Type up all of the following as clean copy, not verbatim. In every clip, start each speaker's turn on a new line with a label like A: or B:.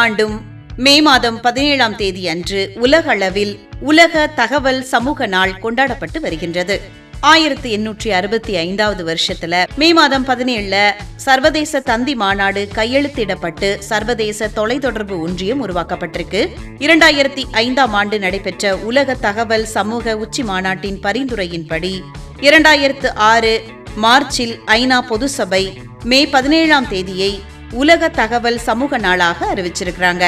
A: ஆண்டும் மே மாதம் 17ஆம் தேதி அன்று உலக அளவில் உலக தகவல் சமூக நாள் கொண்டாடப்பட்டு வருகின்றது. 1865வது வருஷத்துல மே மாதம் 17ல சர்வதேச தந்தி மாநாடு கையெழுத்திடப்பட்டு சர்வதேச தொலைத்தொடர்பு ஒன்றியம் உருவாக்கப்பட்டிருக்கு. 2005ஆம் ஆண்டு நடைபெற்ற உலக தகவல் சமூக உச்சி மாநாட்டின் பரிந்துரையின்படி 2006 மார்ச்சில் ஐநா பொது சபை மே 17ஆம் தேதியை உலக தகவல் சமூக நாளாக அறிவிச்சிருக்கிறாங்க.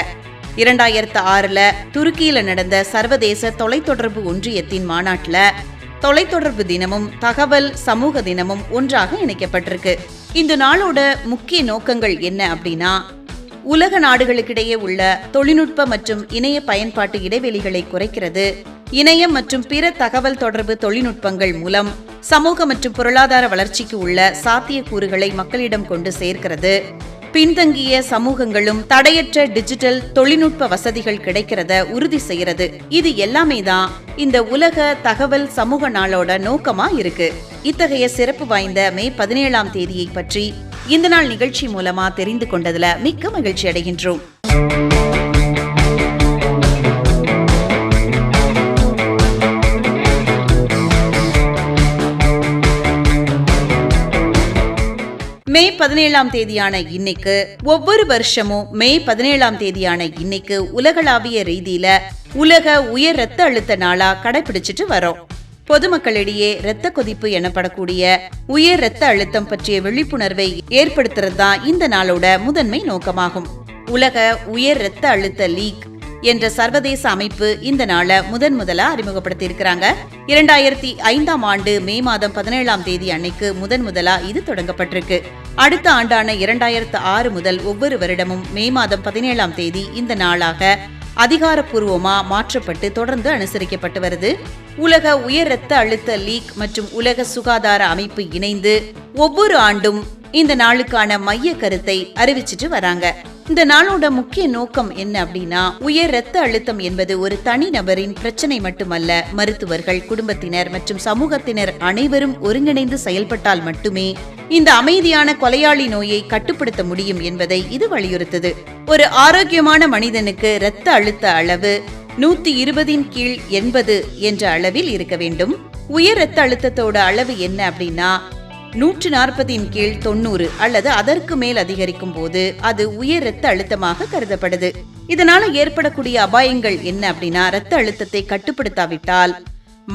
A: 2006ல துருக்கியில நடந்த சர்வதேச தொலைத்தொடர்பு ஒன்றியத்தின் மாநாட்டுல தொலைத்தொடர்பு தினமும் தகவல் சமூக தினமும் ஒன்றாக இணைக்கப்பட்டிருக்கு. இந்த நாளோட முக்கிய நோக்கங்கள் என்ன அப்படின்னா, உலக நாடுகளுக்கிடையே உள்ள தொழில்நுட்ப மற்றும் இணைய பயன்பாட்டு இடைவெளிகளை குறைக்கிறது, இணையம் மற்றும் பிற தகவல் தொடர்பு தொழில்நுட்பங்கள் மூலம் சமூக மற்றும் பொருளாதார வளர்ச்சிக்கு உள்ள சாத்தியக்கூறுகளை மக்களிடம் கொண்டு சேர்க்கிறது, பின்தங்கிய சமூகங்களும் தடையற்ற டிஜிட்டல் தொழில்நுட்ப வசதிகள் கிடைக்கிறத உறுதி செய்யறது. இது எல்லாமே தான் இந்த உலக தகவல் சமூக நாளோட நோக்கமா இருக்கு. இத்தகைய சிறப்பு வாய்ந்த மே 17ஆம் தேதியை பற்றி இந்த நாள் நிகழ்ச்சி மூலமா தெரிந்து கொண்டதுல மிக்க மகிழ்ச்சி அடைகின்றோம். மே 17ஆம் தேதியான இன்னைக்கு ஒவ்வொரு வருஷமும் மே 17ஆம் தேதியான இன்னைக்கு உலகளாவிய ரீதியில உலக உயர் இரத்த அழுத்த நாளா கடைபிடிச்சிட்டு வரோம். பொதுமக்களிடையே இரத்த கொதிப்பு எனப்படக்கூடிய உயர் இரத்த அழுத்தம் பற்றிய விழிப்புணர்வை ஏற்படுத்துறது தான் இந்த நாளோட முதன்மை நோக்கமாகும். உலக உயர் இரத்த அழுத்த லீக் என்ற சர்வதேச அமைப்பு இந்த நாளை முதலா அறிமுகப்படுத்தி இருக்கிறாங்க. 2005ஆம் ஆண்டு மே மாதம் 17ஆம் தேதி அன்னைக்கு முதலா இது தொடங்கப்பட்டிருக்கு. அடுத்த ஆண்டான 2006 முதல் ஒவ்வொரு வருடமும் மே மாதம் 17ஆம் தேதி இந்த நாளாக அதிகாரப்பூர்வமா மாற்றப்பட்டு தொடர்ந்து அனுசரிக்கப்பட்டு வருது. உலக உயர் இரத்த அழுத்த லீக் மற்றும் உலக சுகாதார அமைப்பு இணைந்து ஒவ்வொரு ஆண்டும் இந்த நாளுக்கான மைய கருத்தை அறிவிச்சிட்டு வராங்க. இந்த நாளோட முக்கிய நோக்கம் என்ன அப்படின்னா, உயர் இரத்த அழுத்தம் என்பது ஒரு தனி நபரின் பிரச்சனை மட்டுமல்ல, மருத்துவர்கள், குடும்பத்தினர் மற்றும் சமூகத்தினர் அனைவரும் ஒருங்கிணைந்து செயல்பட்டால் மட்டுமே இந்த அமைதியான கொலையாளி நோயை கட்டுப்படுத்த முடியும் என்பதை இது வலியுறுத்துது. ஒரு ஆரோக்கியமான மனிதனுக்கு இரத்த அழுத்த அளவு 120 கீழ் 80 என்ற அளவில் இருக்க வேண்டும். உயர் இரத்த அழுத்தத்தோட அளவு என்ன அப்படின்னா 140 கீழ் 90 அல்லது அதற்கு மேல் அதிகரிக்கும் போது அது உயர் இரத்த அழுத்தமாக கருதப்படுது. இதனால ஏற்படக்கூடிய அபாயங்கள் என்ன அப்படின்னா, இரத்த அழுத்தத்தை கட்டுப்படுத்தாவிட்டால்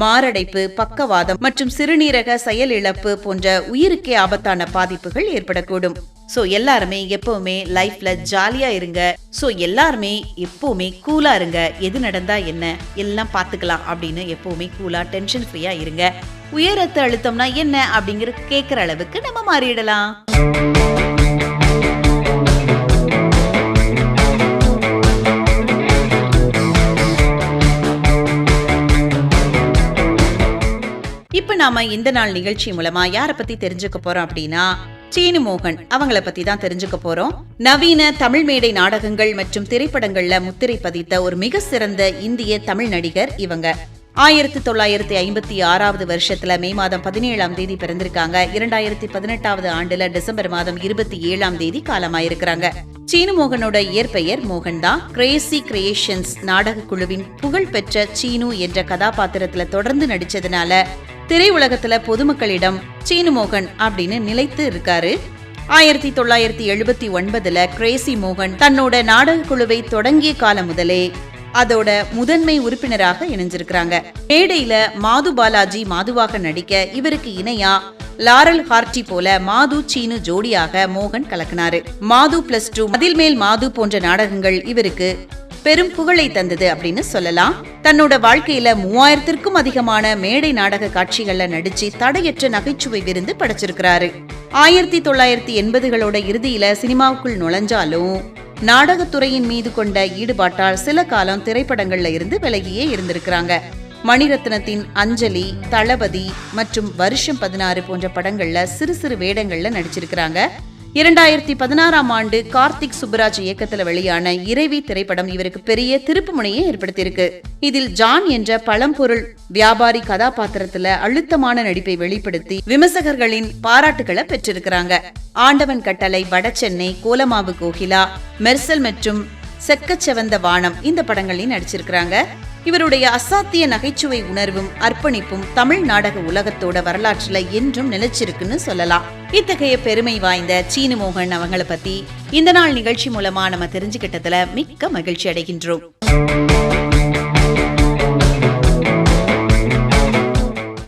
A: மாரடைப்பு, பக்கவாதம் மற்றும் சிறுநீரக செயல் இழப்பு போன்ற உயிருக்கே ஆபத்தான பாதிப்புகள் ஏற்படக்கூடும். சோ எல்லாருமே எப்பவுமே லைஃப்ல ஜாலியா இருங்க. சோ எல்லாருமே எப்பவுமே கூலா இருங்க. எது நடந்தா என்ன, எல்லாம் பாத்துக்கலாம் அப்படின்னு எப்பவுமே கூலா டென்ஷன் ஃப்ரீயா இருங்க. உயர் இரத்த அழுத்தம்னா என்ன அப்படிங்கிற கேட்கிற அளவுக்கு நம்ம மாறிடலாம். இப்ப நாம இந்த நாள் நிகழ்ச்சி மூலமா யார பத்தி தெரிஞ்சுக்க போறோம் அப்படின்னா, சீனு மோகன் அவங்கள பத்தி தான் தெரிஞ்சுக்க போறோம். நவீன தமிழ் மேடை நாடகங்கள் மற்றும் திரைப்படங்கள்ல முத்திரை பதித்த ஒரு மிக சிறந்த இந்திய தமிழ் நடிகர் இவங்க. 1956வது வருஷத்துல மே மாதம் 17ஆம் தேதி பிறந்திருக்காங்க. 2018வது ஆண்டுல டிசம்பர் மாதம் 27ஆம் தேதி காலமாயிருக்கிறாங்க. சீனு மோகனோட இயற்பெயர் மோகன் தான். கிரேசி கிரியேஷன்ஸ் நாடக குழுவின் புகழ்பெற்ற சீனு என்ற கதாபாத்திரத்துல தொடர்ந்து நடிச்சதுனால திரையுலகத்துல பொதுமக்களிடம் சீனு மோகன் அப்படின்னு நிலைத்து இருக்காரு. 1979ல கிரேசி மோகன் தன்னோட நாடக குழுவை தொடங்கிய காலம் முதலே அதோட முதன்மை உறுப்பினராக இணைஞ்சிருக்கிறாங்க. மேடையில மாது பாலாஜி மாதுவாக நடிக்க இவருக்கு இணையா லாரல் ஹார்டி போல மாது சீனு ஜோடியாக மோகன் கலக்கினாரு. மாது +2, அதில் மேல் மாது போன்ற நாடகங்கள் இவருக்கு பெரும் புகழை தந்தது அப்படின்னு சொல்லலாம். தன்னோட வாழ்க்கையில 3000த்திற்கும் அதிகமான மேடை நாடக காட்சிகள்ல நடிச்சு தடையற்ற நகைச்சுவை விருந்து படைச்சிருக்கிறாரு. 1980களோட இறுதியில சினிமாவுக்குள் நுழைஞ்சாலும் நாடகத்துறையின் மீது கொண்ட ஈடுபாட்டால் சில காலம் திரைப்படங்கள்ல இருந்து விலகியே இருந்திருக்கிறாங்க. மணிரத்னத்தின் அஞ்சலி, தளபதி மற்றும் வருஷம் 16 போன்ற படங்கள்ல சிறு சிறு வேடங்கள்ல நடிச்சிருக்கிறாங்க. 2016ஆம் ஆண்டு கார்த்திக் சுப்புராஜ் இயக்கத்துல வெளியான இறைவி திரைப்படம் இவருக்கு பெரிய திருப்பு முனையை ஏற்படுத்தியிருக்கு. இதில் ஜான் என்ற பழம்பொருள் வியாபாரி கதாபாத்திரத்துல அழுத்தமான நடிப்பை வெளிப்படுத்தி விமர்சகர்களின் பாராட்டுகளை பெற்றிருக்கிறாங்க. ஆண்டவன் கட்டளை, வடசென்னை, கோலமாவு கோகிலா, மெர்சல் மற்றும் செக்கச்செவந்த வானம் இந்த படங்களையும் நடிச்சிருக்கிறாங்க. இவருடைய அசாத்திய நகைச்சுவை உணர்வும் அர்ப்பணிப்பும் தமிழ் நாடக உலகத்தோட வரலாற்றுல என்றும் நிலைச்சிருக்குன்னு சொல்லலாம். இத்தகைய பெருமை வாய்ந்த சீனு மோகன் அவங்களை பத்தி இந்த நாள் நிகழ்ச்சி மூலமா நம்ம தெரிஞ்சுக்கிட்டதுல மிக்க மகிழ்ச்சி அடைகின்றோம்.